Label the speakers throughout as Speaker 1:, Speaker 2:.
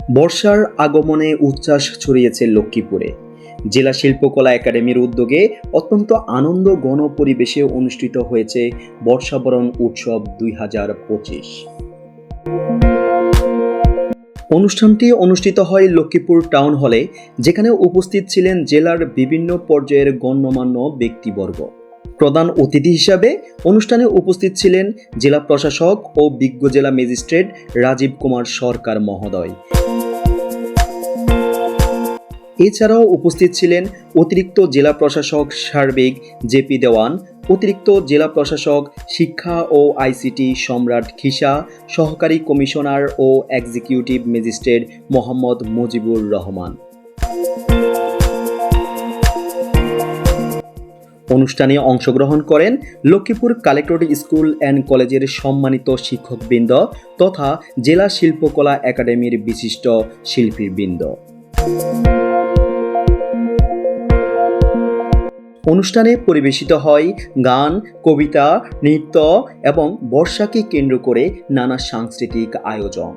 Speaker 1: বর্ষার আগমনে উচ্ছ্বাস ছড়িয়েছে লক্ষ্মীপুরে। জেলা শিল্পকলা একাডেমির উদ্যোগে অত্যন্ত আনন্দ ঘন পরিবেশে অনুষ্ঠিত হয়েছে বর্ষাবরণ উৎসব 2025। অনুষ্ঠানটি অনুষ্ঠিত হয় লক্ষ্মীপুর টাউন হলে, যেখানে উপস্থিত ছিলেন জেলার বিভিন্ন পর্যায়ের গণ্যমান্য ব্যক্তিবর্গ। প্রধান অতিথি হিসাবে অনুষ্ঠানে উপস্থিত ছিলেন জেলা প্রশাসক ও বিজ্ঞ জেলা ম্যাজিস্ট্রেট রাজীব কুমার সরকার মহোদয়। এছাড়াও উপস্থিত ছিলেন অতিরিক্ত জেলা প্রশাসক সার্বিক জেপি দেওয়ান, অতিরিক্ত জেলা প্রশাসক শিক্ষা ও আইসিটি সম্রাট খিসা, সহকারী কমিশনার ও এক্সিকিউটিভ ম্যাজিস্ট্রেট মোহাম্মদ মুজিবুর রহমান। অনুষ্ঠানে অংশগ্রহণ করেন লক্ষ্মীপুর কালেক্টরেট স্কুল অ্যান্ড কলেজের সম্মানিত শিক্ষকবৃন্দ তথা জেলা শিল্পকলা একাডেমির বিশিষ্ট শিল্পীবৃন্দ। অনুষ্ঠানে পরিবেশিত হয় গান, কবিতা, নৃত্য এবং বর্ষাকে কেন্দ্র করে নানা সাংস্কৃতিক আয়োজন।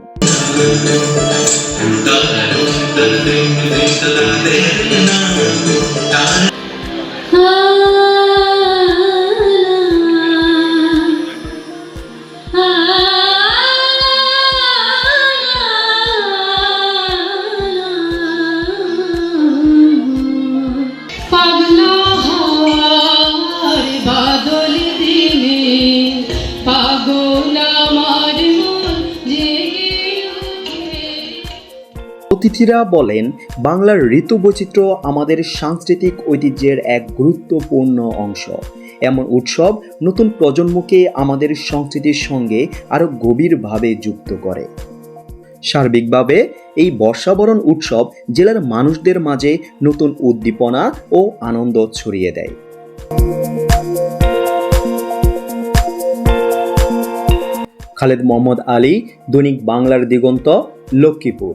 Speaker 1: অতিথিরা বলেন, বাংলার ঋতু বৈচিত্র্য আমাদের সাংস্কৃতিক ঐতিহ্যের এক গুরুত্বপূর্ণ অংশ। এমন উৎসব নতুন প্রজন্মকে আমাদের সংস্কৃতির সঙ্গে আরও গভীরভাবে যুক্ত করে। সার্বিকভাবে এই বর্ষাবরণ উৎসব জেলার মানুষদের মাঝে নতুন উদ্দীপনা ও আনন্দ ছড়িয়ে দেয়। খালেদ মোহাম্মদ আলী, দৈনিক বাংলার দিগন্ত, লক্ষ্মীপুর।